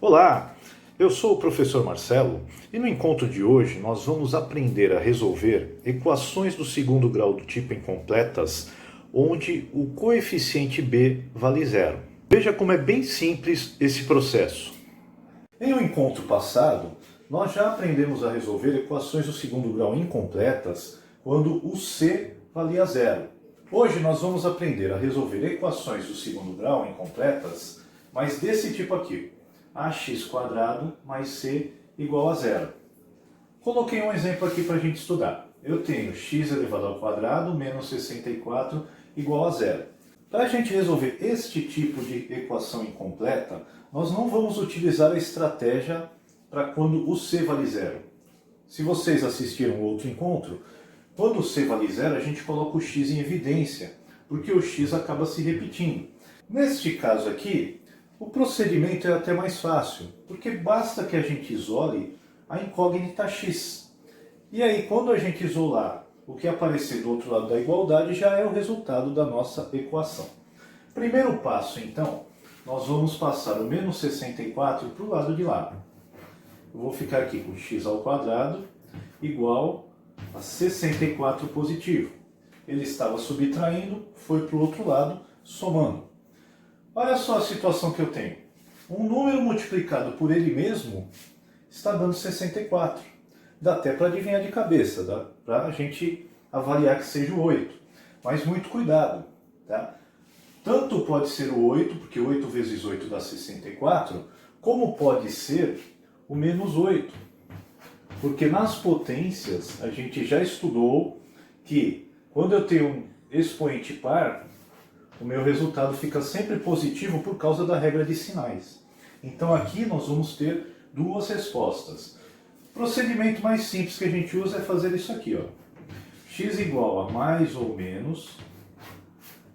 Olá, eu sou o professor Marcelo e no encontro de hoje nós vamos aprender a resolver equações do segundo grau do tipo incompletas, onde o coeficiente b vale zero. Veja como é bem simples esse processo. Em um encontro passado, nós já aprendemos a resolver equações do segundo grau incompletas quando o c valia zero. Hoje nós vamos aprender a resolver equações do segundo grau incompletas, mas desse tipo aqui: ax² mais c igual a zero. Coloquei um exemplo aqui para a gente estudar. Eu tenho x elevado ao quadrado menos 64 igual a zero. Para a gente resolver este tipo de equação incompleta, nós não vamos utilizar a estratégia para quando o c vale zero. Se vocês assistiram o outro encontro, quando o c vale zero, a gente coloca o x em evidência, porque o x acaba se repetindo. Neste caso aqui, o procedimento é até mais fácil, porque basta que a gente isole a incógnita x. E aí, quando a gente isolar o que aparecer do outro lado da igualdade, já é o resultado da nossa equação. Primeiro passo, então, nós vamos passar o menos 64 para o lado de lá. Eu vou ficar aqui com x² igual a 64 positivo. Ele estava subtraindo, foi para o outro lado, somando. Olha só a situação que eu tenho. Um número multiplicado por ele mesmo está dando 64. Dá até para adivinhar de cabeça, dá para a gente avaliar que seja o 8. Mas muito cuidado, tá? Tanto pode ser o 8, porque 8 vezes 8 dá 64, como pode ser o menos 8. Porque nas potências a gente já estudou que quando eu tenho um expoente par, o meu resultado fica sempre positivo por causa da regra de sinais. Então aqui nós vamos ter duas respostas. O procedimento mais simples que a gente usa é fazer isso aqui, ó. X igual a mais ou menos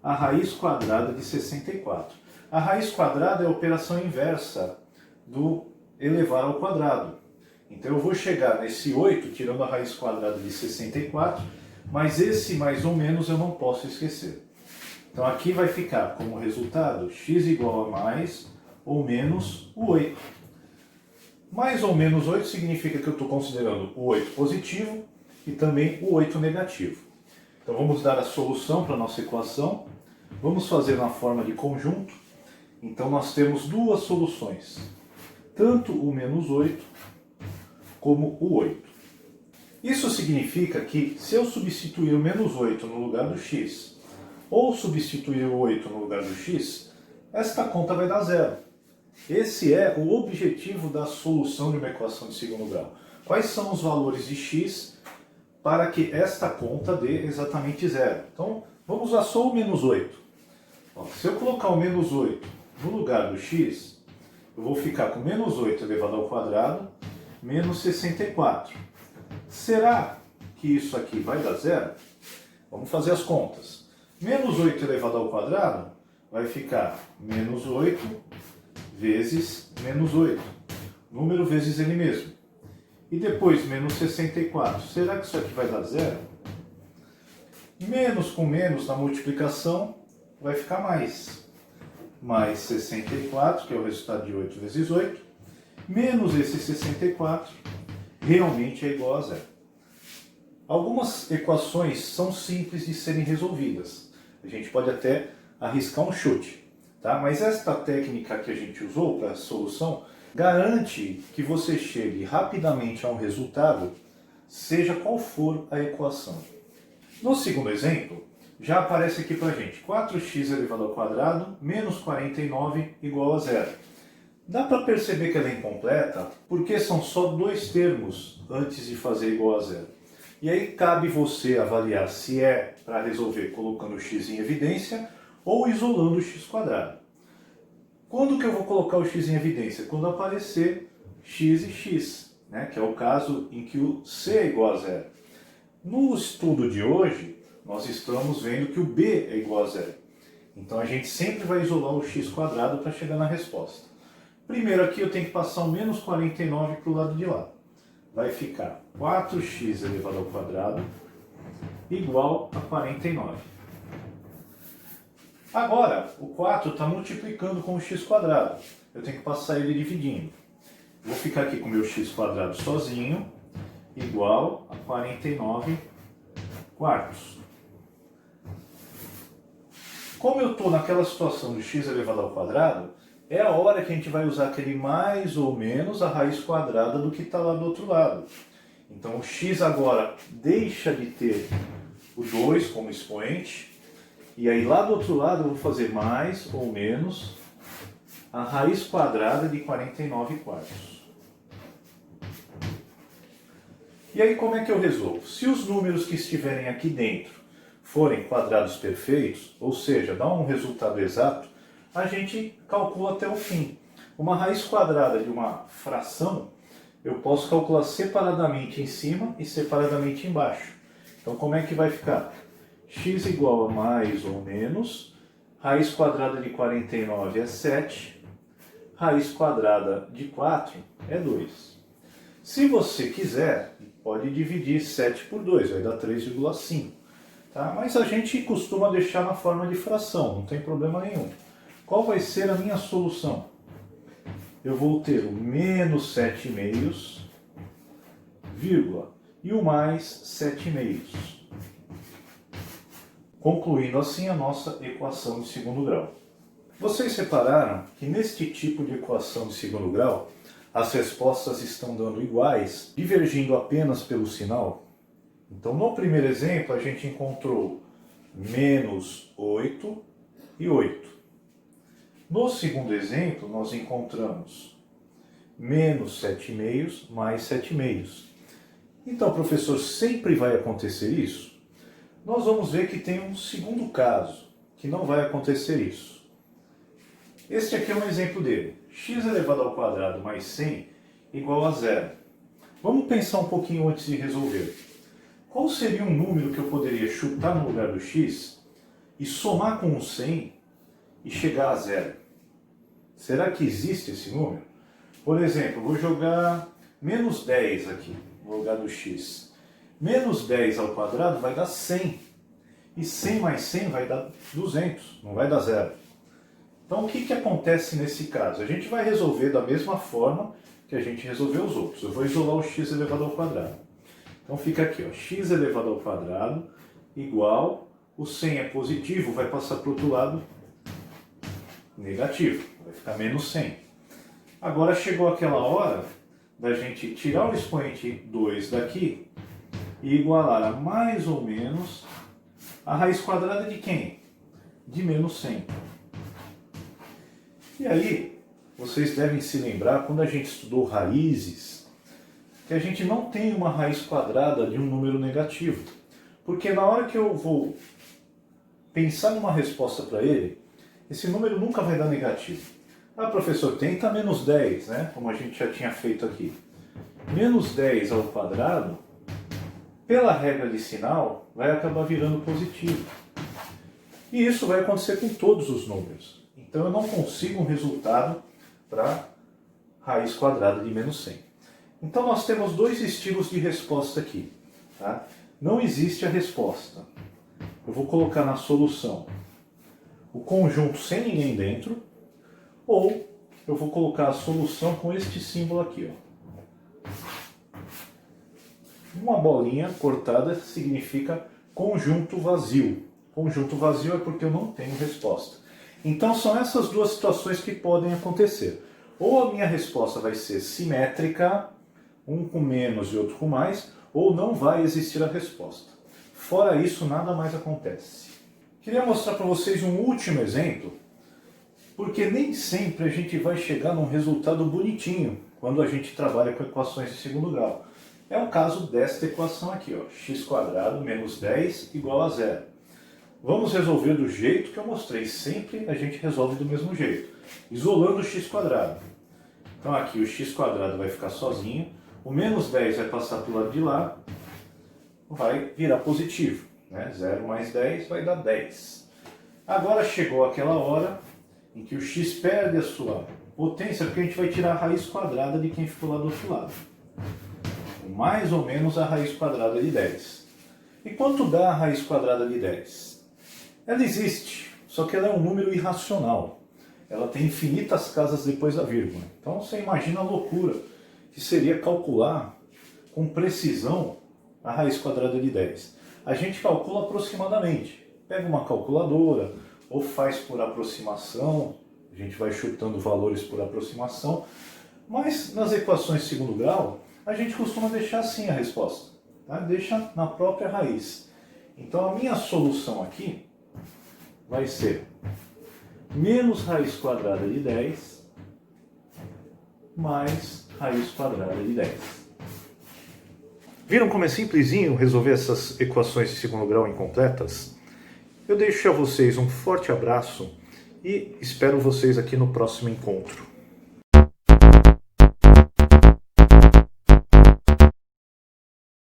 a raiz quadrada de 64. A raiz quadrada é a operação inversa do elevar ao quadrado. Então eu vou chegar nesse 8 tirando a raiz quadrada de 64, mas esse mais ou menos eu não posso esquecer. Então aqui vai ficar como resultado x igual a mais ou menos o 8. Mais ou menos 8 significa que eu estou considerando o 8 positivo e também o 8 negativo. Então vamos dar a solução para a nossa equação. Vamos fazer na forma de conjunto. Então nós temos duas soluções. Tanto o menos 8 como o 8. Isso significa que se eu substituir o menos 8 no lugar do x, ou substituir o 8 no lugar do x, esta conta vai dar zero. Esse é o objetivo da solução de uma equação de segundo grau. Quais são os valores de x para que esta conta dê exatamente zero? Então, vamos usar só o menos 8. Se eu colocar o menos 8 no lugar do x, eu vou ficar com menos 8 elevado ao quadrado menos 64. Será que isso aqui vai dar zero? Vamos fazer as contas. Menos 8 elevado ao quadrado vai ficar menos 8 vezes menos 8. Número vezes ele mesmo. E depois menos 64. Será que isso aqui vai dar zero? Menos com menos na multiplicação vai ficar mais. Mais 64, que é o resultado de 8 vezes 8. Menos esse 64 realmente é igual a zero. Algumas equações são simples de serem resolvidas. A gente pode até arriscar um chute, tá? Mas esta técnica que a gente usou para a solução garante que você chegue rapidamente a um resultado, seja qual for a equação. No segundo exemplo, já aparece aqui para a gente 4x elevado ao quadrado menos 49 igual a zero. Dá para perceber que ela é incompleta porque são só dois termos antes de fazer igual a zero. E aí cabe você avaliar se é para resolver colocando o x em evidência ou isolando o x². Quando que eu vou colocar o x em evidência? Quando aparecer x e x, né? Que é o caso em que o c é igual a zero. No estudo de hoje, nós estamos vendo que o b é igual a zero. Então a gente sempre vai isolar o x² para chegar na resposta. Primeiro aqui eu tenho que passar o menos 49 para o lado de lá. Vai ficar 4x elevado ao quadrado igual a 49. Agora, o 4 está multiplicando com o x². Eu tenho que passar ele dividindo. Vou ficar aqui com o meu x² sozinho, igual a 49 quartos. Como eu estou naquela situação de x elevado ao quadrado, é a hora que a gente vai usar aquele mais ou menos a raiz quadrada do que está lá do outro lado. Então o x agora deixa de ter o 2 como expoente, e aí lá do outro lado eu vou fazer mais ou menos a raiz quadrada de 49 quartos. E aí como é que eu resolvo? Se os números que estiverem aqui dentro forem quadrados perfeitos, ou seja, dá um resultado exato, a gente calcula até o fim. Uma raiz quadrada de uma fração, eu posso calcular separadamente em cima e separadamente embaixo. Então como é que vai ficar? X igual a mais ou menos, raiz quadrada de 49 é 7, raiz quadrada de 4 é 2. Se você quiser, pode dividir 7 por 2, vai dar 3,5. Tá? Mas a gente costuma deixar na forma de fração, não tem problema nenhum. Qual vai ser a minha solução? Eu vou ter o menos 7 meios, vírgula, e o mais 7 meios. Concluindo assim a nossa equação de segundo grau. Vocês repararam que neste tipo de equação de segundo grau, as respostas estão dando iguais, divergindo apenas pelo sinal? Então, no primeiro exemplo, a gente encontrou menos 8 e 8. No segundo exemplo, nós encontramos menos 7 meios mais 7 meios. Então, professor, sempre vai acontecer isso? Nós vamos ver que tem um segundo caso, que não vai acontecer isso. Este aqui é um exemplo dele. X elevado ao quadrado mais 100 igual a 0. Vamos pensar um pouquinho antes de resolver. Qual seria um número que eu poderia chutar no lugar do x e somar com o 100 e chegar a 0? Será que existe esse número? Por exemplo, vou jogar menos 10 aqui no lugar do x. Menos 10 ao quadrado vai dar 100. E 100 mais 100 vai dar 200, não vai dar 0. Então o que acontece nesse caso? A gente vai resolver da mesma forma que a gente resolveu os outros. Eu vou isolar o x elevado ao quadrado. Então fica aqui, ó, x elevado ao quadrado igual, o 100 é positivo, vai passar para o outro lado negativo, vai ficar menos 100. Agora chegou aquela hora da gente tirar o expoente 2 daqui e igualar a mais ou menos a raiz quadrada de quem? De menos 100. E aí, vocês devem se lembrar, quando a gente estudou raízes, que a gente não tem uma raiz quadrada de um número negativo. Porque na hora que eu vou pensar numa resposta para ele, esse número nunca vai dar negativo. Ah, professor, tenta menos 10, né? Como a gente já tinha feito aqui. Menos 10 ao quadrado, pela regra de sinal, vai acabar virando positivo. E isso vai acontecer com todos os números. Então eu não consigo um resultado para raiz quadrada de menos 100. Então nós temos dois estilos de resposta aqui. Tá? Não existe a resposta. Eu vou colocar na solução o conjunto sem ninguém dentro, ou eu vou colocar a solução com este símbolo aqui. Ó. Uma bolinha cortada significa conjunto vazio. Conjunto vazio é porque eu não tenho resposta. Então são essas duas situações que podem acontecer. Ou a minha resposta vai ser simétrica, um com menos e outro com mais, ou não vai existir a resposta. Fora isso, nada mais acontece. Queria mostrar para vocês um último exemplo, porque nem sempre a gente vai chegar num resultado bonitinho quando a gente trabalha com equações de segundo grau. É o caso desta equação aqui, ó, x² menos 10 igual a 0. Vamos resolver do jeito que eu mostrei, sempre a gente resolve do mesmo jeito, isolando o x². Então aqui o x² vai ficar sozinho, o menos 10 vai passar para o lado de lá, vai virar positivo. Né? 0 mais 10 vai dar 10. Agora chegou aquela hora em que o x perde a sua potência, porque a gente vai tirar a raiz quadrada de quem ficou lá do outro lado. Mais ou menos a raiz quadrada de 10. E quanto dá a raiz quadrada de 10? Ela existe, só que ela é um número irracional. Ela tem infinitas casas depois da vírgula. Então você imagina a loucura que seria calcular com precisão a raiz quadrada de 10. A gente calcula aproximadamente. Pega uma calculadora ou faz por aproximação, a gente vai chutando valores por aproximação, mas nas equações de segundo grau, a gente costuma deixar assim a resposta. Tá? Deixa na própria raiz. Então a minha solução aqui vai ser menos raiz quadrada de 10 mais raiz quadrada de 10. Viram como é simplesinho resolver essas equações de segundo grau incompletas? Eu deixo a vocês um forte abraço e espero vocês aqui no próximo encontro.